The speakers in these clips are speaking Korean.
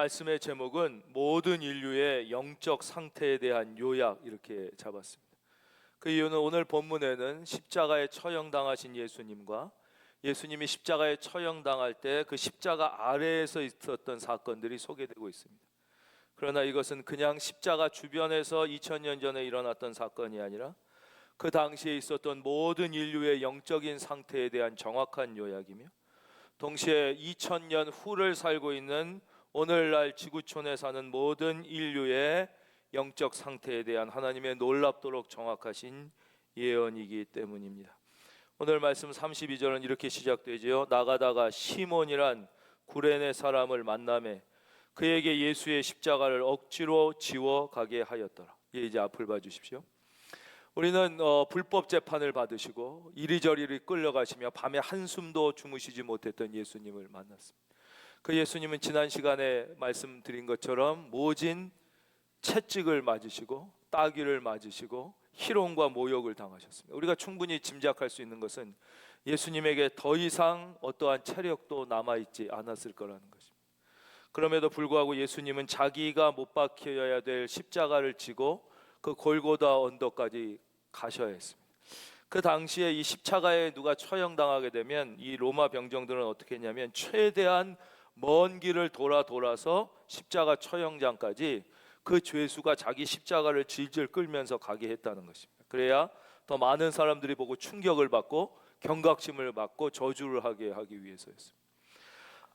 말씀의 제목은 모든 인류의 영적 상태에 대한 요약 이렇게 잡았습니다. 그 이유는 오늘 본문에는 십자가에 처형당하신 예수님과 예수님이 십자가에 처형당할 때 그 십자가 아래에서 있었던 사건들이 소개되고 있습니다. 그러나 이것은 그냥 십자가 주변에서 2000년 전에 일어났던 사건이 아니라 그 당시에 있었던 모든 인류의 영적인 상태에 대한 정확한 요약이며 동시에 2000년 후를 살고 있는 오늘날 지구촌에 사는 모든 인류의 영적 상태에 대한 하나님의 놀랍도록 정확하신 예언이기 때문입니다. 오늘 말씀 32절은 이렇게 시작되지요. 나가다가 시몬이란 구레네 사람을 만나매 그에게 예수의 십자가를 억지로 지워 가게 하였더라. 이제 앞을 봐주십시오. 우리는 불법 재판을 받으시고 이리저리 끌려가시며 밤에 한숨도 주무시지 못했던 예수님을 만났습니다. 그 예수님은 지난 시간에 말씀드린 것처럼 모진 채찍을 맞으시고 따귀를 맞으시고 희롱과 모욕을 당하셨습니다. 우리가 충분히 짐작할 수 있는 것은 예수님에게 더 이상 어떠한 체력도 남아있지 않았을 거라는 것입니다. 그럼에도 불구하고 예수님은 자기가 못 박혀야 될 십자가를 지고 그 골고다 언덕까지 가셔야 했습니다. 그 당시에 이 십자가에 누가 처형당하게 되면 이 로마 병정들은 어떻게 했냐면 최대한 먼 길을 돌아서 십자가 처형장까지 그 죄수가 자기 십자가를 질질 끌면서 가게 했다는 것입니다. 그래야 더 많은 사람들이 보고 충격을 받고 경각심을 받고 저주를 하게 하기 위해서였습니다.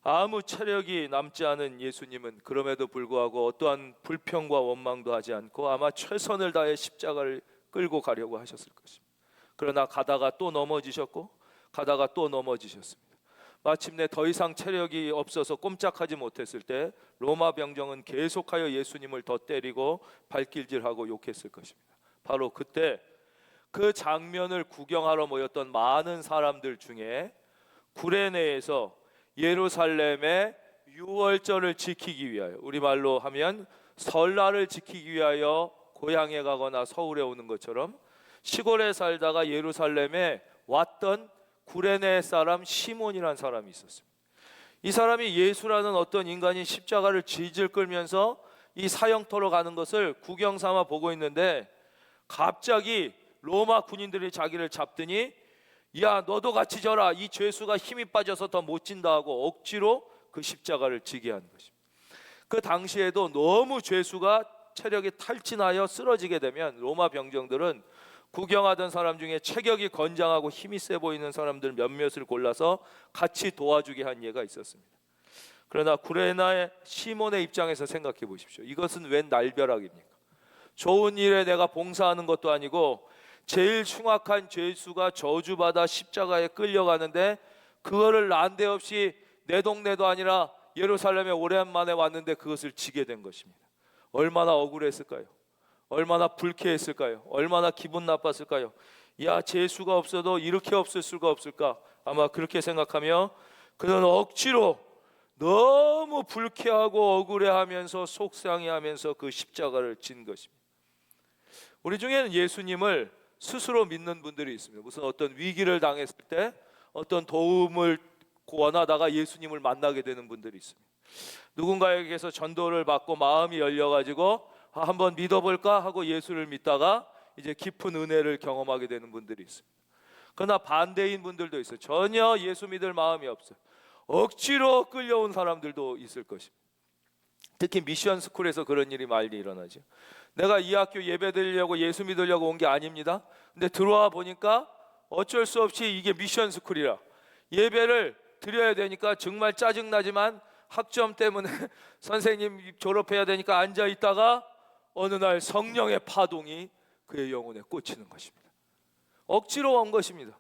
아무 체력이 남지 않은 예수님은 그럼에도 불구하고 어떠한 불평과 원망도 하지 않고 아마 최선을 다해 십자가를 끌고 가려고 하셨을 것입니다. 그러나 가다가 또 넘어지셨고 가다가 또 넘어지셨습니다. 마침내 더 이상 체력이 없어서 꼼짝하지 못했을 때 로마 병정은 계속하여 예수님을 더 때리고 발길질하고 욕했을 것입니다. 바로 그때 그 장면을 구경하러 모였던 많은 사람들 중에 구레네에서 예루살렘의 유월절을 지키기 위하여, 우리말로 하면 설날을 지키기 위하여 고향에 가거나 서울에 오는 것처럼 시골에 살다가 예루살렘에 왔던 구레네 사람 시몬이라는 사람이 있었습니다. 이 사람이 예수라는 어떤 인간이 십자가를 질질 끌면서 이 사형터로 가는 것을 구경 삼아 보고 있는데 갑자기 로마 군인들이 자기를 잡더니 야 너도 같이 져라, 이 죄수가 힘이 빠져서 더 못 진다 하고 억지로 그 십자가를 지게 한 것입니다. 그 당시에도 너무 죄수가 체력이 탈진하여 쓰러지게 되면 로마 병정들은 구경하던 사람 중에 체격이 건장하고 힘이 세 보이는 사람들 몇몇을 골라서 같이 도와주게 한 예가 있었습니다. 그러나 구레나의 시몬의 입장에서 생각해 보십시오. 이것은 웬 날벼락입니까? 좋은 일에 내가 봉사하는 것도 아니고 제일 흉악한 죄수가 저주받아 십자가에 끌려가는데 그거를 난데없이 내 동네도 아니라 예루살렘에 오랜만에 왔는데 그것을 지게 된 것입니다. 얼마나 억울했을까요? 얼마나 불쾌했을까요? 얼마나 기분 나빴을까요? 야, 죄수가 없어도 이렇게 없을 수가 없을까? 아마 그렇게 생각하며 그는 억지로 너무 불쾌하고 억울해하면서 속상해하면서 그 십자가를 진 것입니다. 우리 중에는 예수님을 스스로 믿는 분들이 있습니다. 무슨 어떤 위기를 당했을 때 어떤 도움을 원하다가 예수님을 만나게 되는 분들이 있습니다. 누군가에게서 전도를 받고 마음이 열려가지고 한번 믿어볼까 하고 예수를 믿다가 이제 깊은 은혜를 경험하게 되는 분들이 있습니다. 그러나 반대인 분들도 있어요. 전혀 예수 믿을 마음이 없어요. 억지로 끌려온 사람들도 있을 것입니다. 특히 미션 스쿨에서 그런 일이 많이 일어나죠. 내가 이 학교 예배 드리려고 예수 믿으려고 온 게 아닙니다. 근데 들어와 보니까 어쩔 수 없이 이게 미션 스쿨이라 예배를 드려야 되니까 정말 짜증나지만 학점 때문에 선생님 졸업해야 되니까 앉아 있다가 어느 날 성령의 파동이 그의 영혼에 꽂히는 것입니다. 억지로 온 것입니다.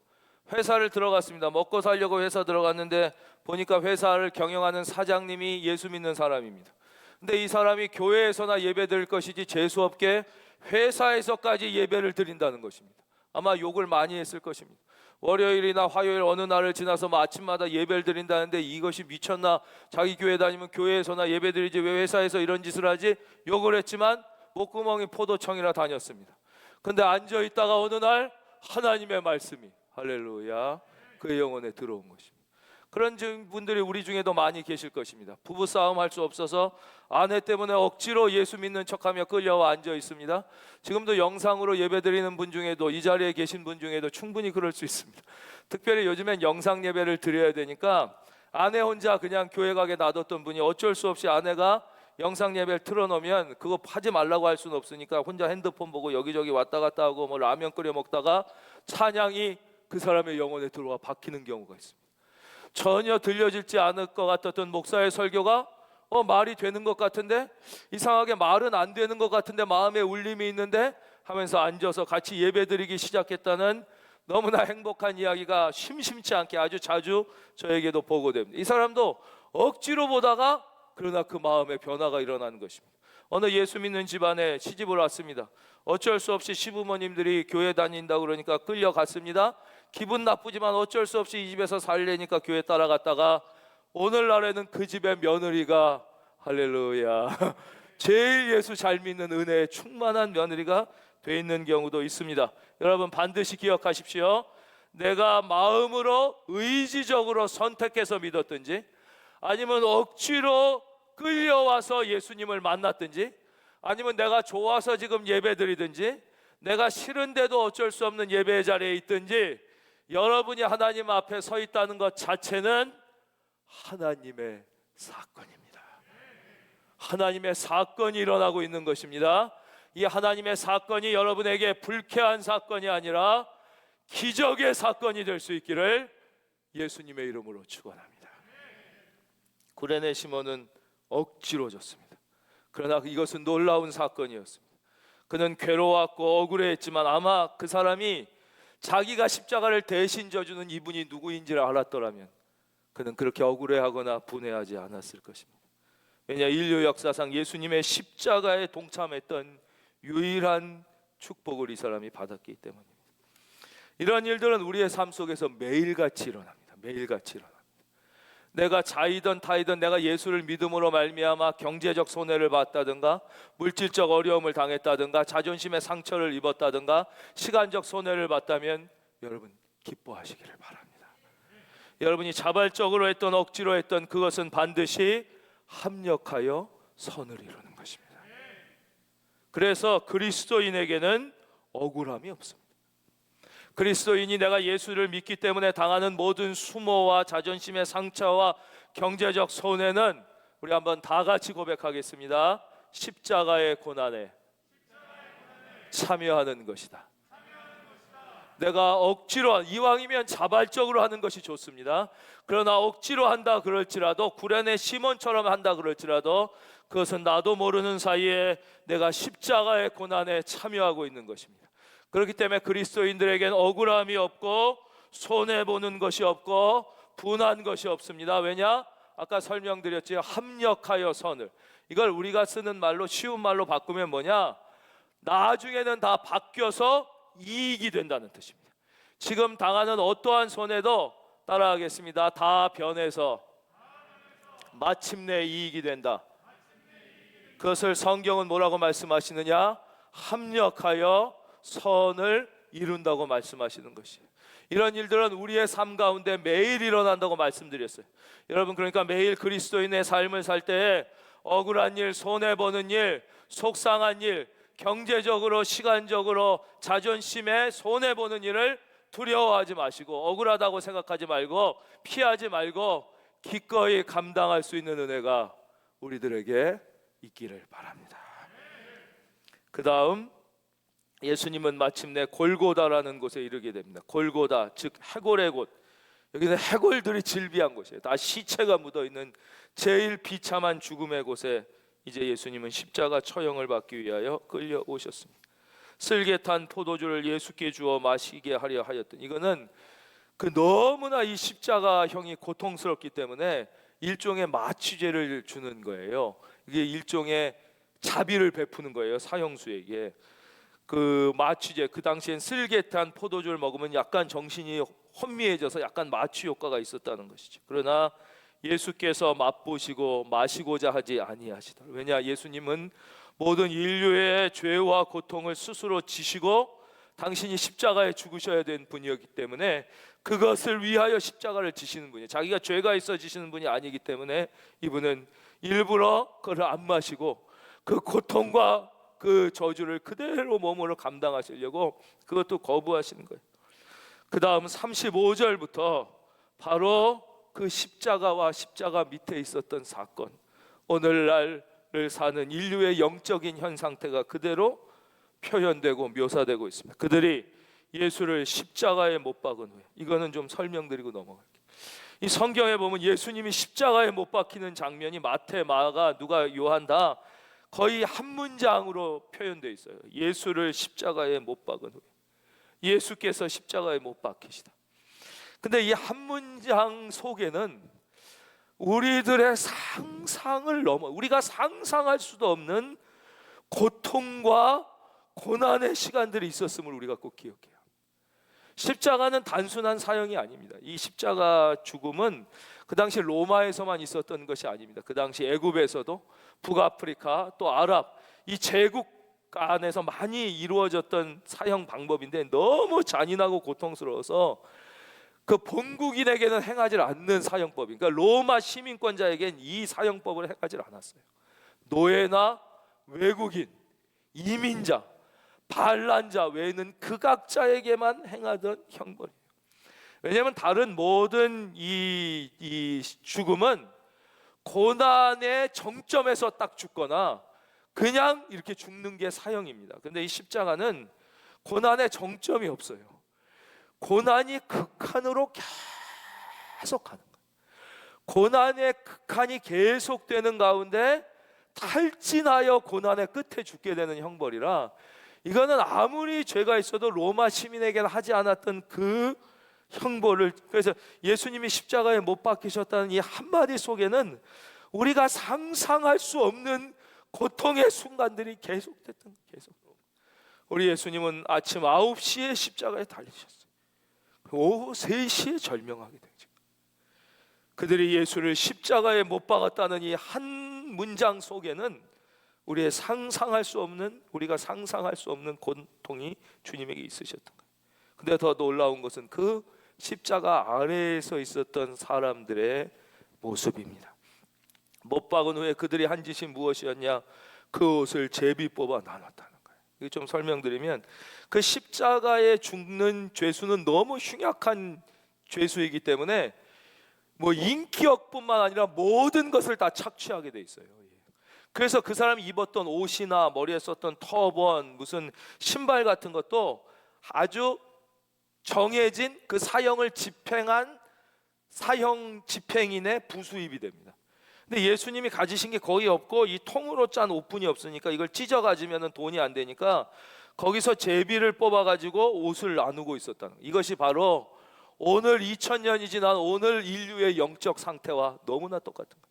회사를 들어갔습니다. 먹고 살려고 회사 들어갔는데 보니까 회사를 경영하는 사장님이 예수 믿는 사람입니다. 근데 이 사람이 교회에서나 예배 드릴 것이지 재수없게 회사에서까지 예배를 드린다는 것입니다. 아마 욕을 많이 했을 것입니다. 월요일이나 화요일 어느 날을 지나서 아침마다 예배를 드린다는데 이것이 미쳤나, 자기 교회 다니면 교회에서나 예배 드리지 왜 회사에서 이런 짓을 하지? 욕을 했지만 목구멍이 포도청이라 다녔습니다. 근데 앉아있다가 어느 날 하나님의 말씀이 할렐루야 그의 영혼에 들어온 것입니다. 그런 분들이 우리 중에도 많이 계실 것입니다. 부부싸움 할 수 없어서 아내 때문에 억지로 예수 믿는 척하며 끌려와 앉아 있습니다. 지금도 영상으로 예배드리는 분 중에도, 이 자리에 계신 분 중에도 충분히 그럴 수 있습니다. 특별히 요즘엔 영상 예배를 드려야 되니까 아내 혼자 그냥 교회 가게 놔뒀던 분이 어쩔 수 없이 아내가 영상 예배를 틀어놓으면 그거 하지 말라고 할 수는 없으니까 혼자 핸드폰 보고 여기저기 왔다 갔다 하고 뭐 라면 끓여 먹다가 찬양이 그 사람의 영혼에 들어와 박히는 경우가 있습니다. 전혀 들려지지 않을 것 같았던 목사의 설교가 말이 되는 것 같은데, 이상하게 말은 안 되는 것 같은데 마음에 울림이 있는데 하면서 앉아서 같이 예배드리기 시작했다는 너무나 행복한 이야기가 심심치 않게 아주 자주 저에게도 보고됩니다. 이 사람도 억지로 보다가 그러나 그 마음에 변화가 일어나는 것입니다. 어느 예수 믿는 집안에 시집을 왔습니다. 어쩔 수 없이 시부모님들이 교회 다닌다고 그러니까 끌려갔습니다. 기분 나쁘지만 어쩔 수 없이 이 집에서 살려니까 교회 따라갔다가 오늘날에는 그 집의 며느리가, 할렐루야, 제일 예수 잘 믿는 은혜에 충만한 며느리가 돼 있는 경우도 있습니다. 여러분 반드시 기억하십시오. 내가 마음으로 의지적으로 선택해서 믿었든지, 아니면 억지로 끌려와서 예수님을 만났든지, 아니면 내가 좋아서 지금 예배드리든지, 내가 싫은데도 어쩔 수 없는 예배 자리에 있든지, 여러분이 하나님 앞에 서 있다는 것 자체는 하나님의 사건입니다. 하나님의 사건이 일어나고 있는 것입니다. 이 하나님의 사건이 여러분에게 불쾌한 사건이 아니라 기적의 사건이 될 수 있기를 예수님의 이름으로 축원합니다. 구레네 시몬은 억지로 졌습니다. 그러나 이것은 놀라운 사건이었습니다. 그는 괴로웠고 억울해했지만 아마 그 사람이 자기가 십자가를 대신 져주는 이분이 누구인지를 알았더라면 그는 그렇게 억울해하거나 분해하지 않았을 것입니다. 왜냐, 인류 역사상 예수님의 십자가에 동참했던 유일한 축복을 이 사람이 받았기 때문입니다. 이런 일들은 우리의 삶 속에서 매일같이 일어납니다. 매일같이 일어납니다. 내가 자이든 타이든 내가 예수를 믿음으로 말미암아 경제적 손해를 봤다든가, 물질적 어려움을 당했다든가, 자존심의 상처를 입었다든가, 시간적 손해를 봤다면 여러분 기뻐하시기를 바랍니다. 여러분이 자발적으로 했던 억지로 했던 그것은 반드시 합력하여 선을 이루는 것입니다. 그래서 그리스도인에게는 억울함이 없습니다. 그리스도인이 내가 예수를 믿기 때문에 당하는 모든 수모와 자존심의 상처와 경제적 손해는, 우리 한번 다 같이 고백하겠습니다. 십자가의 고난에 참여하는 것이다. 내가 억지로, 이왕이면 자발적으로 하는 것이 좋습니다. 그러나 억지로 한다 그럴지라도, 구레네 시몬처럼 한다 그럴지라도 그것은 나도 모르는 사이에 내가 십자가의 고난에 참여하고 있는 것입니다. 그렇기 때문에 그리스도인들에겐 억울함이 없고 손해보는 것이 없고 분한 것이 없습니다. 왜냐? 아까 설명드렸지, 합력하여 선을. 이걸 우리가 쓰는 말로, 쉬운 말로 바꾸면 뭐냐? 나중에는 다 바뀌어서 이익이 된다는 뜻입니다. 지금 당하는 어떠한 손해도, 따라하겠습니다, 다 변해서 마침내 이익이 된다. 그것을 성경은 뭐라고 말씀하시느냐? 합력하여 선을 이룬다고 말씀하시는 것이에요. 이런 일들은 우리의 삶 가운데 매일 일어난다고 말씀드렸어요. 여러분, 그러니까 매일 그리스도인의 삶을 살 때에 억울한 일, 손해보는 일, 속상한 일, 경제적으로, 시간적으로, 자존심에 손해보는 일을 두려워하지 마시고, 억울하다고 생각하지 말고, 피하지 말고 기꺼이 감당할 수 있는 은혜가 우리들에게 있기를 바랍니다. 그 다음 예수님은 마침내 골고다라는 곳에 이르게 됩니다. 골고다, 즉 해골의 곳. 여기는 해골들이 질비한 곳이에요. 다 시체가 묻어있는 제일 비참한 죽음의 곳에 이제 예수님은 십자가 처형을 받기 위하여 끌려오셨습니다. 슬개탄 포도주를 예수께 주어 마시게 하려 하였던, 이거는 그 너무나 이 십자가형이 고통스럽기 때문에 일종의 마취제를 주는 거예요. 이게 일종의 자비를 베푸는 거예요, 사형수에게. 그 마취제, 그 당시엔 슬개탄 포도주를 먹으면 약간 정신이 혼미해져서 약간 마취 효과가 있었다는 것이죠. 그러나 예수께서 맛보시고 마시고자 하지 아니하시더라. 왜냐? 예수님은 모든 인류의 죄와 고통을 스스로 지시고 당신이 십자가에 죽으셔야 되는 분이었기 때문에 그것을 위하여 십자가를 지시는 분이에요. 자기가 죄가 있어 지시는 분이 아니기 때문에 이분은 일부러 그걸 안 마시고 그 고통과 그 저주를 그대로 몸으로 감당하시려고 그것도 거부하시는 거예요. 그 다음 35절부터 바로 그 십자가와 십자가 밑에 있었던 사건, 오늘날을 사는 인류의 영적인 현 상태가 그대로 표현되고 묘사되고 있습니다. 그들이 예수를 십자가에 못 박은 후에, 이거는 좀 설명드리고 넘어갈게요. 이 성경에 보면 예수님이 십자가에 못 박히는 장면이 마태, 마가, 누가, 요한 다 거의 한 문장으로 표현되어 있어요. 예수를 십자가에 못 박은 후에, 예수께서 십자가에 못 박히시다. 근데 이 한 문장 속에는 우리들의 상상을 넘어, 우리가 상상할 수도 없는 고통과 고난의 시간들이 있었음을 우리가 꼭 기억해요. 십자가는 단순한 사형이 아닙니다. 이 십자가 죽음은 그 당시 로마에서만 있었던 것이 아닙니다. 그 당시 애굽에서도, 북아프리카, 또 아랍, 이 제국 안에서 많이 이루어졌던 사형 방법인데 너무 잔인하고 고통스러워서 그 본국인에게는 행하지 않는 사형법이, 그러니까 로마 시민권자에겐 이 사형법을 행하지 않았어요. 노예나 외국인, 이민자, 반란자 외에는 극악자에게만 행하던 형벌이에요. 왜냐하면 다른 모든 이 죽음은 고난의 정점에서 딱 죽거나 그냥 이렇게 죽는 게 사형입니다. 근데 이 십자가는 고난의 정점이 없어요. 고난이 극한으로 계속 가는 거예요. 고난의 극한이 계속되는 가운데 탈진하여 고난의 끝에 죽게 되는 형벌이라, 이거는 아무리 죄가 있어도 로마 시민에게는 하지 않았던 그 형벌을, 그래서 예수님이 십자가에 못 박히셨다는 이 한마디 속에는 우리가 상상할 수 없는 고통의 순간들이 계속됐던, 계속. 우리 예수님은 아침 9시에 십자가에 달리셨어요. 오후 3시에 절명하게 되죠. 그들이 예수를 십자가에 못 박았다는 이 한 문장 속에는 우리의 상상할 수 없는, 우리가 상상할 수 없는 고통이 주님에게 있으셨던 거예요. 근데 더 놀라운 것은 그 십자가 아래에서 있었던 사람들의 모습입니다. 못 박은 후에 그들이 한 짓이 무엇이었냐? 그 옷을 제비 뽑아 나눴다는 거예요. 이거 좀 설명드리면, 그 십자가에 죽는 죄수는 너무 흉악한 죄수이기 때문에 뭐 인격뿐만 아니라 모든 것을 다 착취하게 돼 있어요. 그래서 그 사람이 입었던 옷이나 머리에 썼던 터번, 무슨 신발 같은 것도 아주 정해진 그 사형을 집행한 사형 집행인의 부수입이 됩니다. 근데 예수님이 가지신 게 거의 없고 이 통으로 짠 옷뿐이 없으니까 이걸 찢어 가지면 돈이 안 되니까 거기서 제비를 뽑아 가지고 옷을 나누고 있었다는 거예요. 이것이 바로 오늘 2000년이 지난 오늘 인류의 영적 상태와 너무나 똑같은 거예요.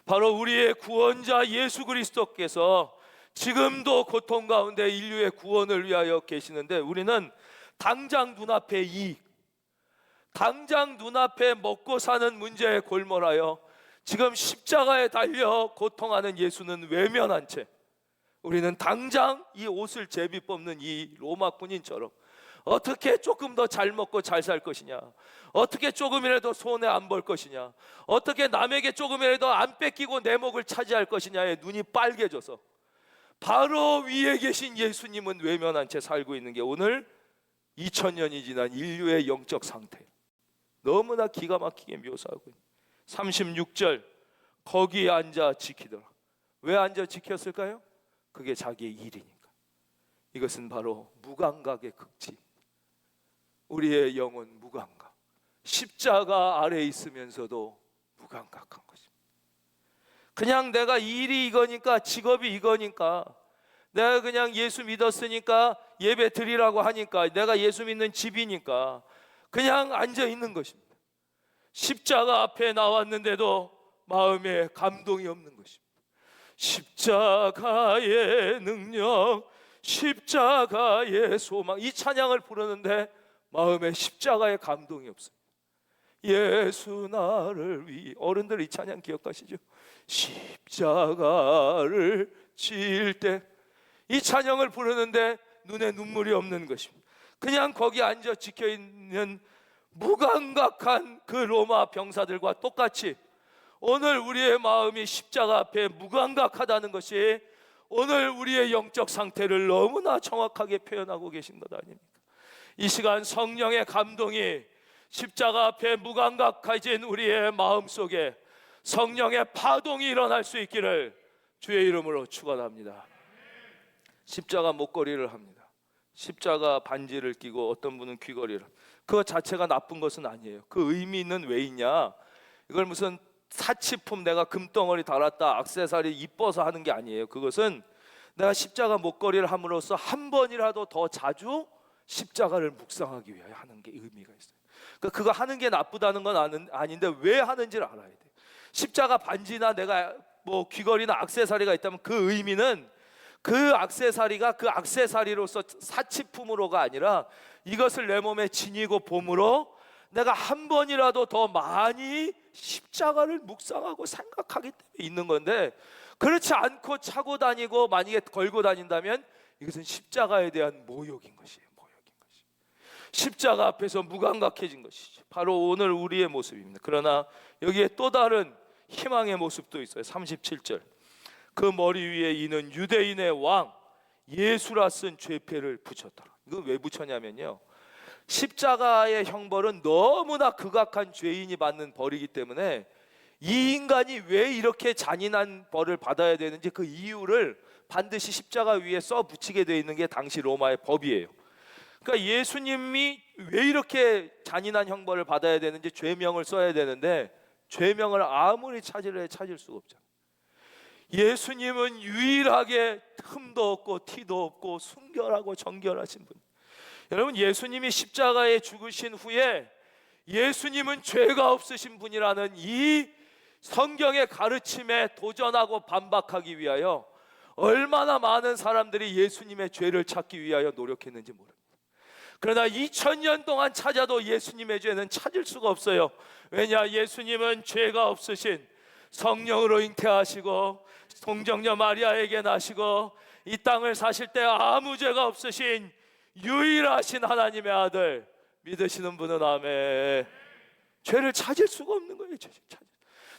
바로 우리의 구원자 예수 그리스도께서 지금도 고통 가운데 인류의 구원을 위하여 계시는데, 우리는 당장 눈앞의 이익, 당장 눈앞에 먹고 사는 문제에 골몰하여 지금 십자가에 달려 고통하는 예수는 외면한 채, 우리는 당장 이 옷을 제비 뽑는 이 로마 군인처럼 어떻게 조금 더 잘 먹고 잘 살 것이냐, 어떻게 조금이라도 손해 안 볼 것이냐, 어떻게 남에게 조금이라도 안 뺏기고 내 목을 차지할 것이냐에 눈이 빨개져서 바로 위에 계신 예수님은 외면한 채 살고 있는 게 오늘 2000년이 지난 인류의 영적 상태, 너무나 기가 막히게 묘사하고 있는 36절, 거기에 앉아 지키더라. 왜 앉아 지켰을까요? 그게 자기의 일이니까. 이것은 바로 무감각의 극치. 우리의 영혼 무감각, 십자가 아래에 있으면서도 무감각한 것입니다. 그냥 내가 일이 이거니까, 직업이 이거니까, 내가 그냥 예수 믿었으니까 예배 드리라고 하니까, 내가 예수 믿는 집이니까 그냥 앉아 있는 것입니다. 십자가 앞에 나왔는데도 마음에 감동이 없는 것입니다. 십자가의 능력, 십자가의 소망, 이 찬양을 부르는데 마음에 십자가의 감동이 없습니다. 예수 나를 위해, 어른들 이 찬양 기억하시죠? 십자가를 질 때, 이 찬양을 부르는데 눈에 눈물이 없는 것입니다. 그냥 거기 앉아 지켜 있는 무감각한 그 로마 병사들과 똑같이 오늘 우리의 마음이 십자가 앞에 무감각하다는 것이 오늘 우리의 영적 상태를 너무나 정확하게 표현하고 계신 것 아닙니까? 이 시간 성령의 감동이 십자가 앞에 무감각해진 우리의 마음 속에 성령의 파동이 일어날 수 있기를 주의 이름으로 축원합니다. 십자가 목걸이를 합니다. 십자가 반지를 끼고 어떤 분은 귀걸이를. 그거 자체가 나쁜 것은 아니에요. 그 의미는 왜 있냐? 이걸 무슨 사치품 내가 금덩어리 달았다 액세서리 이뻐서 하는 게 아니에요. 그것은 내가 십자가 목걸이를 함으로써 한 번이라도 더 자주 십자가를 묵상하기 위하여 하는 게 의미가 있어요. 그러니까 그거 하는 게 나쁘다는 건 아닌데 왜 하는지를 알아야 돼요. 십자가 반지나 내가 뭐 귀걸이나 액세서리가 있다면 그 의미는 그 액세서리가 그 액세서리로서 사치품으로가 아니라 이것을 내 몸에 지니고 봄으로 내가 한 번이라도 더 많이 십자가를 묵상하고 생각하기 때문에 있는 건데, 그렇지 않고 차고 다니고 만약에 걸고 다닌다면 이것은 십자가에 대한 모욕인 것이에요. 십자가 앞에서 무감각해진 것이죠. 바로 오늘 우리의 모습입니다. 그러나 여기에 또 다른 희망의 모습도 있어요. 37절 그 머리 위에 이는 유대인의 왕 예수라 쓴 죄패를 붙였더라. 이거 왜 붙였냐면요, 십자가의 형벌은 너무나 극악한 죄인이 받는 벌이기 때문에 이 인간이 왜 이렇게 잔인한 벌을 받아야 되는지 그 이유를 반드시 십자가 위에 써 붙이게 되어 있는 게 당시 로마의 법이에요. 그러니까 예수님이 왜 이렇게 잔인한 형벌을 받아야 되는지 죄명을 써야 되는데 죄명을 아무리 찾을 수가 없잖아요. 예수님은 유일하게 흠도 없고 티도 없고 순결하고 정결하신 분. 여러분, 예수님이 십자가에 죽으신 후에 예수님은 죄가 없으신 분이라는 이 성경의 가르침에 도전하고 반박하기 위하여 얼마나 많은 사람들이 예수님의 죄를 찾기 위하여 노력했는지 모릅니다. 그러나 2000년 동안 찾아도 예수님의 죄는 찾을 수가 없어요. 왜냐? 예수님은 죄가 없으신, 성령으로 잉태하시고 동정녀 마리아에게 나시고 이 땅을 사실 때 아무 죄가 없으신 유일하신 하나님의 아들. 믿으시는 분은 아멘. 죄를 찾을 수가 없는 거예요.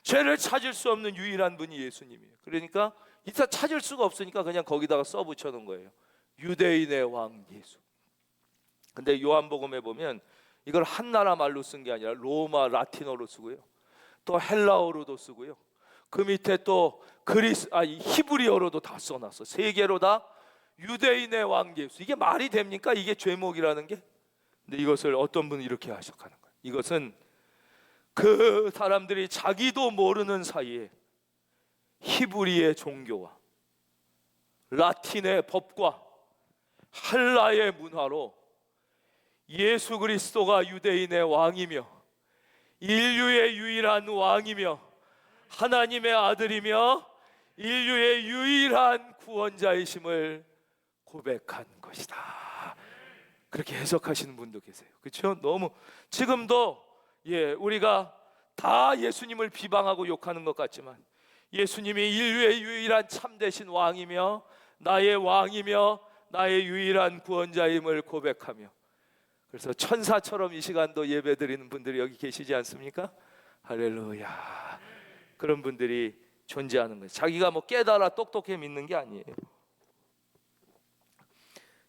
죄를 찾을 수 없는 유일한 분이 예수님이에요. 그러니까 이따 찾을 수가 없으니까 그냥 거기다가 써붙여 놓은 거예요. 유대인의 왕 예수. 근데 요한복음에 보면 이걸 한나라 말로 쓴 게 아니라 로마 라틴어로 쓰고요, 또 헬라어로도 쓰고요, 그 밑에 또 히브리어로도 다 써놨어. 세 개로 다 유대인의 왕 예수. 이게 말이 됩니까? 이게 죄목이라는 게? 근데 이것을 어떤 분이 이렇게 해석하는 거예요. 이것은 그 사람들이 자기도 모르는 사이에 히브리의 종교와 라틴의 법과 헬라의 문화로 예수 그리스도가 유대인의 왕이며 인류의 유일한 왕이며 하나님의 아들이며 인류의 유일한 구원자이심을 고백한 것이다. 그렇게 해석하시는 분도 계세요. 그렇죠? 너무 지금도 우리가 다 예수님을 비방하고 욕하는 것 같지만 예수님이 인류의 유일한 참되신 왕이며 나의 왕이며 나의 유일한 구원자임을 고백하며, 그래서 천사처럼 이 시간도 예배드리는 분들이 여기 계시지 않습니까? 할렐루야. 그런 분들이 존재하는 거예요. 자기가 뭐 깨달아 똑똑해 믿는 게 아니에요.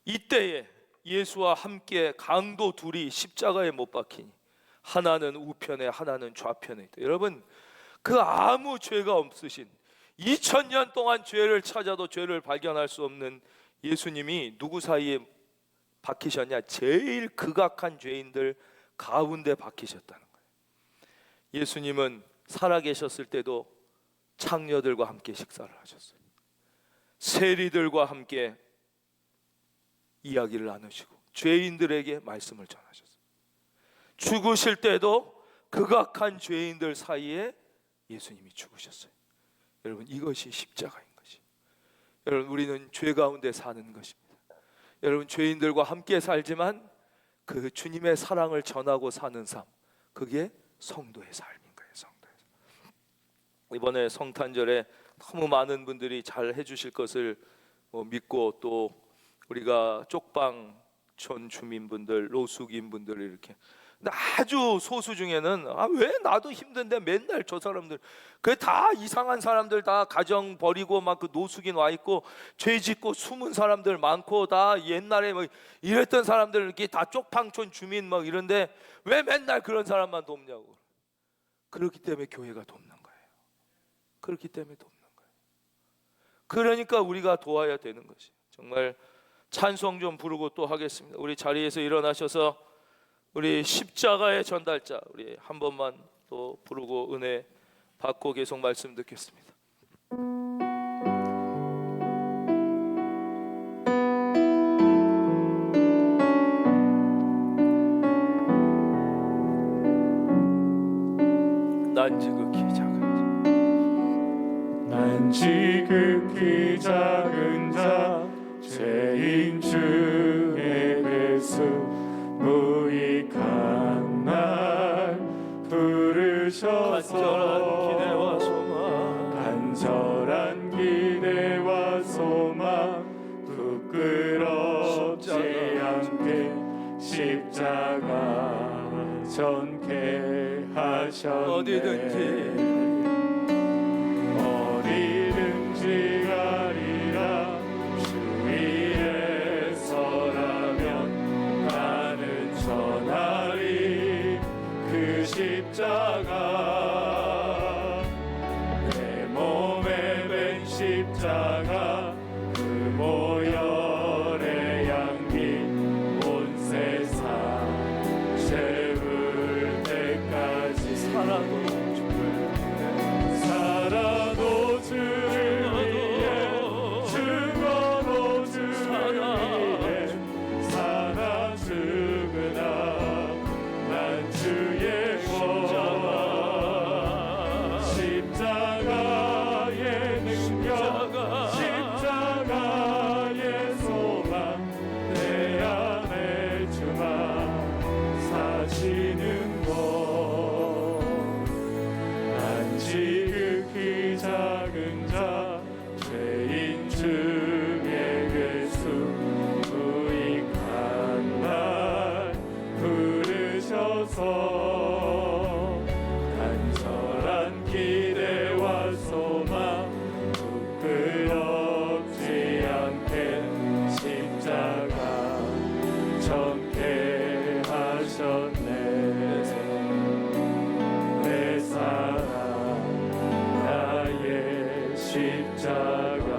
이때에 예수와 함께 강도 둘이 십자가에 못 박히니 하나는 우편에 하나는 좌편에 있다. 여러분, 그 아무 죄가 없으신 2000년 동안 죄를 찾아도 죄를 발견할 수 없는 예수님이 누구 사이에 박히셨냐? 제일 극악한 죄인들 가운데 박히셨다는 거예요. 예수님은 살아계셨을 때도 창녀들과 함께 식사를 하셨어요. 세리들과 함께 이야기를 나누시고 죄인들에게 말씀을 전하셨어요. 죽으실 때도 극악한 죄인들 사이에 예수님이 죽으셨어요. 여러분, 이것이 십자가인 것이. 여러분, 우리는 죄 가운데 사는 것입니다. 여러분, 죄인들과 함께 살지만 그 주님의 사랑을 전하고 사는 삶, 그게 성도의 삶인 거예요. 성도의 삶. 이번에 성탄절에 너무 많은 분들이 잘 해주실 것을 믿고 또 우리가 쪽방촌 주민분들, 노숙인분들 이렇게. 근데 아주 소수 중에는 왜 나도 힘든데 맨날 저 사람들, 그 다 이상한 사람들, 다 가정 버리고 막 그 노숙인 와 있고 죄 짓고 숨은 사람들 많고, 다 옛날에 뭐 이랬던 사람들 이렇게 다 쪽방촌 주민 막 이런데 왜 맨날 그런 사람만 돕냐고. 그렇기 때문에 교회가 돕는 거예요. 그렇기 때문에 돕는 거예요. 그러니까 우리가 도와야 되는 것이. 정말 찬송 좀 부르고 또 하겠습니다. 우리 자리에서 일어나셔서 우리 십자가의 전달자 우리 한 번만 또 부르고 은혜 받고 계속 말씀 듣겠습니다. 난 지극히 작은 자, 난 지극히 작은 자, 죄인 중에 괴수, 무익한 날 부르셔서 간절한 기대와 소망 부끄럽지 않게 십자가 전케 하셨네. 어디든지 가리라. 주위에 서라면 나는 전하리. 그 십자가 내 몸에 밴 십자가, 그 모열의 향기 온 세상 채울 때까지 살아도 주를 위해, 죽어도 주를 위해, 사나 죽으나 난 주의 것. 십자가의 능력, 십자가의 소망, 내 안에 주만 사시는 것. 난 지극히 작은 자, 죄인 중에 괴수, 무익한 날 부르셔서 간절한 기대와 소망 부끄럽지 않게 십자가 전케 하셨네. 내 사랑 나의 십자가.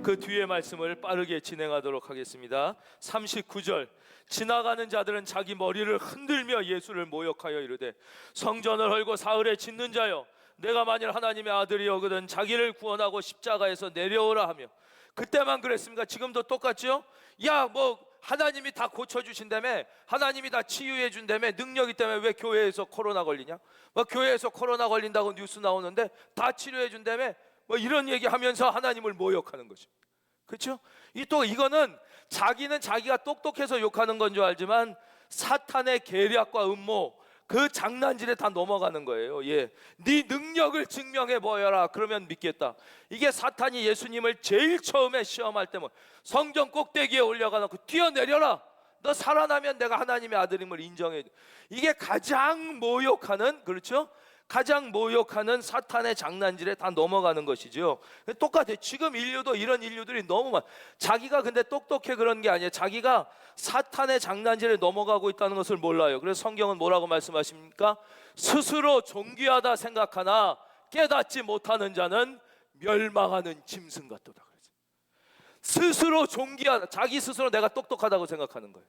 그 뒤에 말씀을 빠르게 진행하도록 하겠습니다. 39절, 지나가는 자들은 자기 머리를 흔들며 예수를 모욕하여 이르되, 성전을 헐고 사흘에 짓는 자여, 내가 만일 하나님의 아들이여거든 자기를 구원하고 십자가에서 내려오라 하며. 그때만 그랬습니까? 지금도 똑같죠? 야, 뭐 하나님이 다 고쳐주신다며, 하나님이 다 치유해 준다며, 능력이 때문에 왜 교회에서 코로나 걸리냐? 뭐 교회에서 코로나 걸린다고 뉴스 나오는데 다 치료해 준다며, 뭐 이런 얘기하면서 하나님을 모욕하는 거죠. 그렇죠? 또 이거는 자기는 자기가 똑똑해서 욕하는 건 줄 알지만 사탄의 계략과 음모, 그 장난질에 다 넘어가는 거예요. 네 능력을 증명해 보여라, 그러면 믿겠다. 이게 사탄이 예수님을 제일 처음에 시험할 때면 성전 꼭대기에 올려가 놓고 뛰어내려라, 너 살아나면 내가 하나님의 아들임을 인정해. 이게 가장 모욕하는, 그렇죠? 가장 모욕하는 사탄의 장난질에 다 넘어가는 것이죠. 똑같아요. 지금 인류도 이런 인류들이 너무 많아. 자기가 근데 똑똑해 그런 게 아니에요. 자기가 사탄의 장난질에 넘어가고 있다는 것을 몰라요. 그래서 성경은 뭐라고 말씀하십니까? 스스로 존귀하다 생각하나 깨닫지 못하는 자는 멸망하는 짐승 같도다. 스스로 존귀하다, 자기 스스로 내가 똑똑하다고 생각하는 거예요.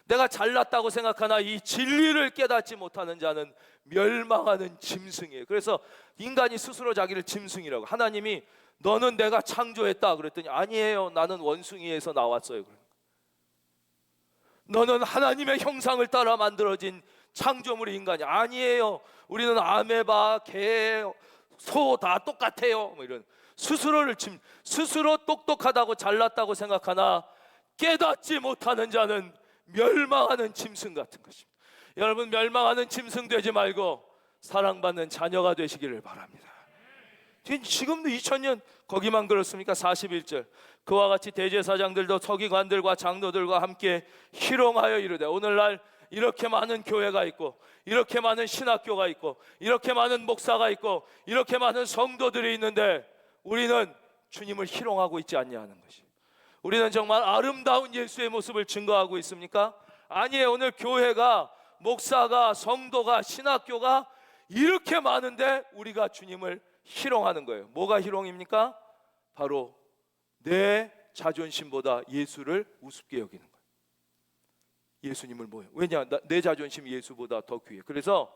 내가 잘났다고 생각하나 이 진리를 깨닫지 못하는 자는 멸망하는 짐승이에요. 그래서 인간이 스스로 자기를 짐승이라고, 하나님이 너는 내가 창조했다 그랬더니 아니에요, 나는 원숭이에서 나왔어요. 너는 하나님의 형상을 따라 만들어진 창조물의 인간이 아니에요, 우리는 아메바, 개, 소 다 똑같아요. 뭐 이런 스스로 똑똑하다고 잘났다고 생각하나 깨닫지 못하는 자는 멸망하는 짐승 같은 것입니다. 여러분, 멸망하는 짐승 되지 말고 사랑받는 자녀가 되시기를 바랍니다. 지금도 2000년 거기만 그렇습니까? 41절 그와 같이 대제사장들도 서기관들과 장로들과 함께 희롱하여 이르되 오늘날 이렇게 많은 교회가 있고 이렇게 많은 신학교가 있고 이렇게 많은 목사가 있고 이렇게 많은 성도들이 있는데 우리는 주님을 희롱하고 있지 않냐 하는 것이, 우리는 정말 아름다운 예수의 모습을 증거하고 있습니까? 아니에요. 오늘 교회가, 목사가, 성도가, 신학교가 이렇게 많은데 우리가 주님을 희롱하는 거예요. 뭐가 희롱입니까? 바로 내 자존심보다 예수를 우습게 여기는 거예요. 예수님을 뭐예요? 왜냐? 내 자존심이 예수보다 더 귀해. 그래서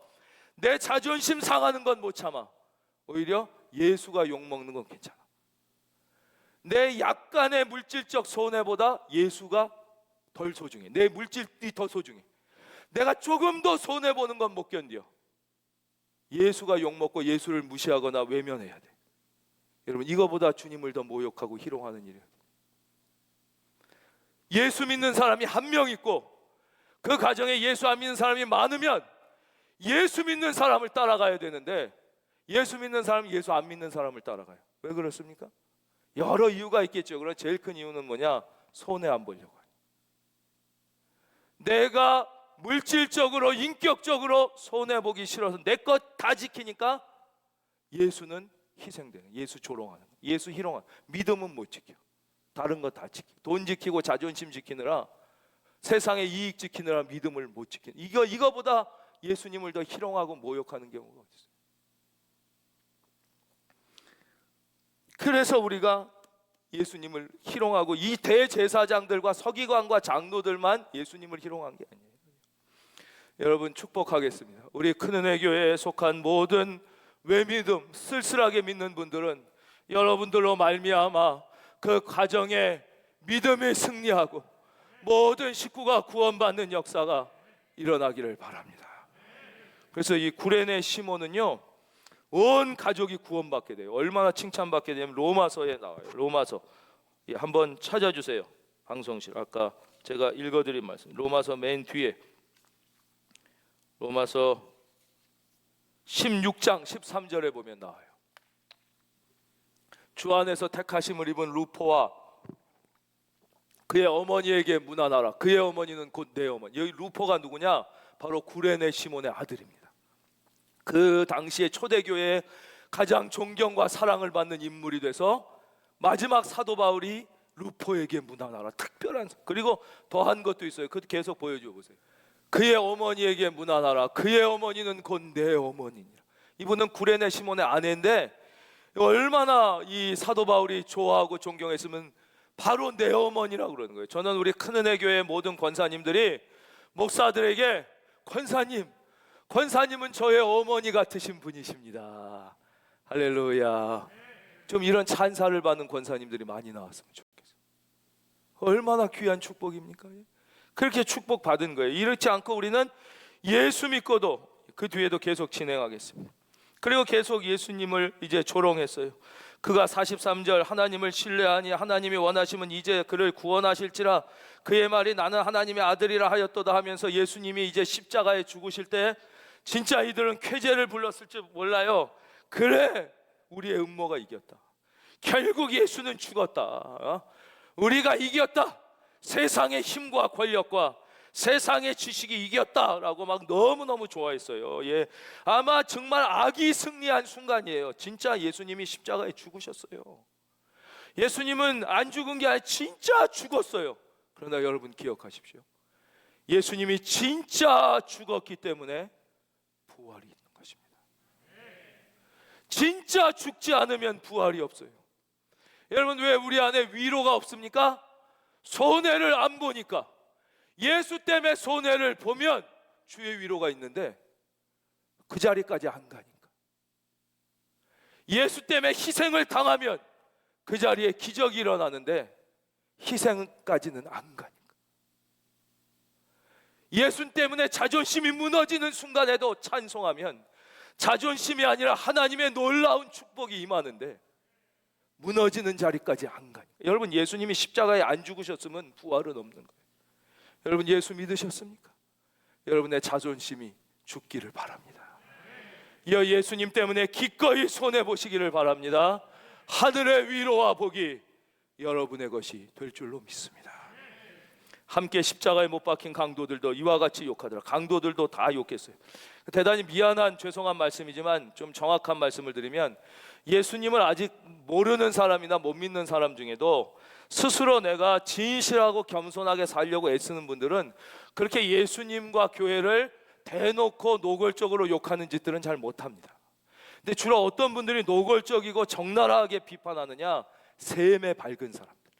내 자존심 상하는 건 못 참아. 오히려 예수가 욕먹는 건 괜찮아. 내 약간의 물질적 손해보다 예수가 덜 소중해. 내 물질이 더 소중해. 내가 조금 더 손해보는 건 못 견뎌. 예수가 욕먹고 예수를 무시하거나 외면해야 돼. 여러분, 이거보다 주님을 더 모욕하고 희롱하는 일이에요. 예수 믿는 사람이 한 명 있고 그 가정에 예수 안 믿는 사람이 많으면 예수 믿는 사람을 따라가야 되는데 예수 믿는 사람이 예수 안 믿는 사람을 따라가요. 왜 그렇습니까? 여러 이유가 있겠죠. 그러나 제일 큰 이유는 뭐냐? 손해 안 보려고 해요. 내가 물질적으로 인격적으로 손해보기 싫어서 내 것 다 지키니까 예수는 희생되는, 예수 조롱하는, 예수 희롱하는. 믿음은 못 지켜. 다른 거 다 지키. 돈 지키고 자존심 지키느라, 세상의 이익 지키느라 믿음을 못 지키는, 이거보다 예수님을 더 희롱하고 모욕하는 경우가 있어요. 그래서 우리가 예수님을 희롱하고 이 대제사장들과 서기관과 장로들만 예수님을 희롱한 게 아니에요. 여러분, 축복하겠습니다. 우리 큰은혜 교회에 속한 모든 외믿음, 쓸쓸하게 믿는 분들은 여러분들로 말미암아 그 가정에 믿음이 승리하고 모든 식구가 구원받는 역사가 일어나기를 바랍니다. 그래서 이 구레네 시몬은요, 온 가족이 구원받게 돼요. 얼마나 칭찬받게 되면 로마서에 나와요. 로마서 한번 찾아주세요. 방송실 아까 제가 읽어드린 말씀, 로마서 맨 뒤에 로마서 16장 13절에 보면 나와요. 주 안에서 택하심을 입은 루포와 그의 어머니에게 문안하라. 그의 어머니는 곧 내 어머니. 여기 루포가 누구냐? 바로 구레네 시몬의 아들입니다. 그 당시에 초대교회의 가장 존경과 사랑을 받는 인물이 돼서 마지막 사도 바울이 루포에게 문안하라. 특별한, 그리고 더한 것도 있어요. 그것도 계속 보여줘 보세요. 그의 어머니에게 문안하라. 그의 어머니는 곧 내 어머니니라. 이분은 구레네 시몬의 아내인데 얼마나 이 사도 바울이 좋아하고 존경했으면 바로 내 어머니라고 그러는 거예요. 저는 우리 큰은혜 교회 모든 권사님들이 목사들에게 권사님은 저의 어머니 같으신 분이십니다. 할렐루야. 좀 이런 찬사를 받는 권사님들이 많이 나왔으면 좋겠어요. 얼마나 귀한 축복입니까? 그렇게 축복받은 거예요. 이렇지 않고 우리는 예수 믿고도 그 뒤에도 계속 진행하겠습니다. 그리고 계속 예수님을 이제 조롱했어요. 그가 43절 하나님을 신뢰하니 하나님이 원하시면 이제 그를 구원하실지라 그의 말이 나는 하나님의 아들이라 하였도다 하면서 예수님이 이제 십자가에 죽으실 때 진짜 이들은 쾌재를 불렀을지 몰라요. 그래, 우리의 음모가 이겼다. 결국 예수는 죽었다. 우리가 이겼다. 세상의 힘과 권력과 세상의 지식이 이겼다라고 막 너무너무 좋아했어요. 예, 아마 정말 악이 승리한 순간이에요. 진짜 예수님이 십자가에 죽으셨어요. 예수님은 안 죽은 게 아니라 진짜 죽었어요. 그러나 여러분 기억하십시오. 예수님이 진짜 죽었기 때문에 부활이 있는 것입니다. 진짜 죽지 않으면 부활이 없어요. 여러분, 왜 우리 안에 위로가 없습니까? 손해를 안 보니까. 예수 때문에 손해를 보면 주의 위로가 있는데 그 자리까지 안 가니까. 예수 때문에 희생을 당하면 그 자리에 기적이 일어나는데 희생까지는 안 가니까. 예수 때문에 자존심이 무너지는 순간에도 찬송하면 자존심이 아니라 하나님의 놀라운 축복이 임하는데 무너지는 자리까지 안 가니까. 여러분, 예수님이 십자가에 안 죽으셨으면 부활은 없는 거예요. 여러분, 예수 믿으셨습니까? 여러분의 자존심이 죽기를 바랍니다. 이어 예수님 때문에 기꺼이 손해 보시기를 바랍니다. 하늘의 위로와 복이 여러분의 것이 될 줄로 믿습니다. 함께 십자가에 못 박힌 강도들도 이와 같이 욕하더라. 강도들도 다 욕했어요. 대단히 미안한 죄송한 말씀이지만 좀 정확한 말씀을 드리면, 예수님을 아직 모르는 사람이나 못 믿는 사람 중에도 스스로 내가 진실하고 겸손하게 살려고 애쓰는 분들은 그렇게 예수님과 교회를 대놓고 노골적으로 욕하는 짓들은 잘 못합니다. 근데 주로 어떤 분들이 노골적이고 적나라하게 비판하느냐? 셈에 밝은 사람들,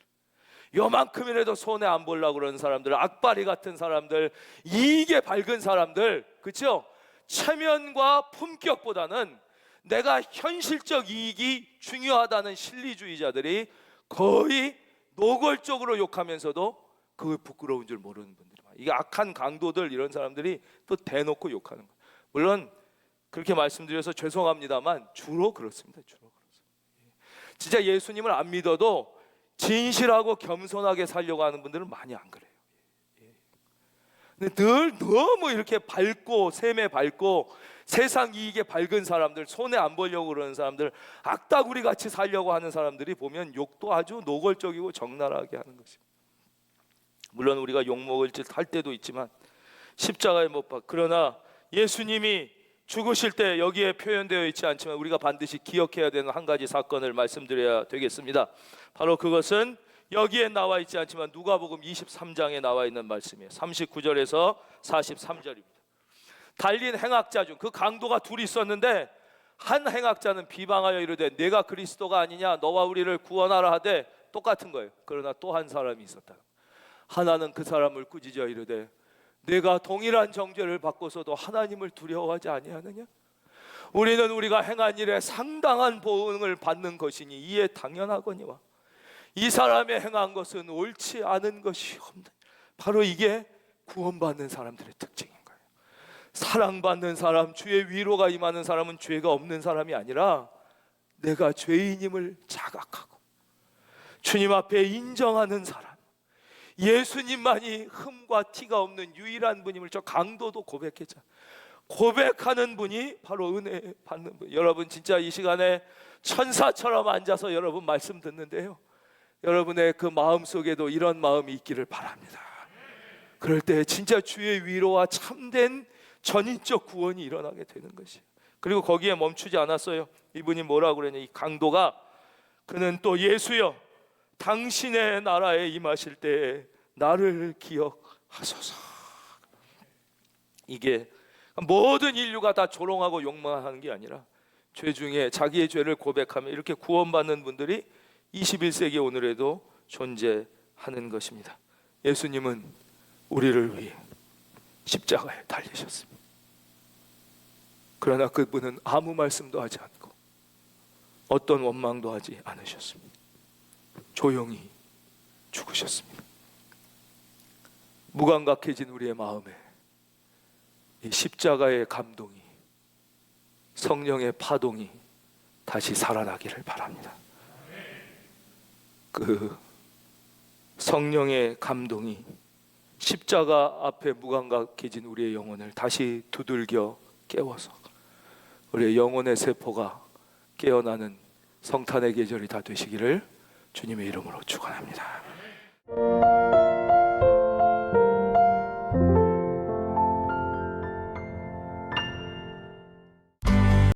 요만큼이라도 손해 안 보려고 그러는 사람들, 악바리 같은 사람들, 이익에 밝은 사람들, 그렇죠? 체면과 품격보다는 내가 현실적 이익이 중요하다는 실리주의자들이 거의 노골적으로 욕하면서도 그게 부끄러운 줄 모르는 분들이 많아요. 이게 악한 강도들, 이런 사람들이 또 대놓고 욕하는 거예요. 물론 그렇게 말씀드려서 죄송합니다만 주로 그렇습니다. 주로 그렇습니다. 진짜 예수님을 안 믿어도 진실하고 겸손하게 살려고 하는 분들은 많이 안 그래요. 근데 늘 너무 이렇게 밝고 셈에 밝고 세상 이익에 밝은 사람들, 손해 안 보려고 그러는 사람들, 악다구리 같이 살려고 하는 사람들이 보면 욕도 아주 노골적이고 적나라하게 하는 것입니다. 물론 우리가 욕먹을 짓 할 때도 있지만 십자가에 못 박혀, 그러나 예수님이 죽으실 때 여기에 표현되어 있지 않지만 우리가 반드시 기억해야 되는 한 가지 사건을 말씀드려야 되겠습니다. 바로 그것은 여기에 나와 있지 않지만 누가복음 23장에 나와 있는 말씀이에요. 39절에서 43절입니다. 달린 행악자 중 그 강도가 둘이 있었는데, 한 행악자는 비방하여 이르되 내가 그리스도가 아니냐, 너와 우리를 구원하라 하되, 똑같은 거예요. 그러나 또 한 사람이 있었다. 하나는 그 사람을 꾸짖어 이르되 내가 동일한 정죄를 받고서도 하나님을 두려워하지 아니하느냐? 우리는 우리가 행한 일에 상당한 보응을 받는 것이니 이에 당연하거니와 이 사람의 행한 것은 옳지 않은 것이 없느냐. 바로 이게 구원받는 사람들의 특징인 거예요. 사랑받는 사람, 주의 위로가 임하는 사람은 죄가 없는 사람이 아니라 내가 죄인임을 자각하고 주님 앞에 인정하는 사람, 예수님만이 흠과 티가 없는 유일한 분임을 저 강도도 고백했잖아요. 고백하는 분이 바로 은혜 받는 분. 여러분 진짜 이 시간에 천사처럼 앉아서 여러분 말씀 듣는데요, 여러분의 그 마음속에도 이런 마음이 있기를 바랍니다. 그럴 때 진짜 주의 위로와 참된 전인적 구원이 일어나게 되는 것이에요. 그리고 거기에 멈추지 않았어요. 이분이 뭐라고 그러냐, 이 강도가, 그는 또 예수여 당신의 나라에 임하실 때 나를 기억하소서. 이게 모든 인류가 다 조롱하고 욕망하는 게 아니라 죄 중에 자기의 죄를 고백하며 이렇게 구원받는 분들이 21세기 오늘에도 존재하는 것입니다. 예수님은 우리를 위해 십자가에 달리셨습니다. 그러나 그분은 아무 말씀도 하지 않고 어떤 원망도 하지 않으셨습니다. 조용히 죽으셨습니다. 무감각해진 우리의 마음에 이 십자가의 감동이, 성령의 파동이 다시 살아나기를 바랍니다. 그 성령의 감동이 십자가 앞에 무감각해진 우리의 영혼을 다시 두들겨 깨워서 우리의 영혼의 세포가 깨어나는 성탄의 계절이 다 되시기를 주님의 이름으로 축원합니다.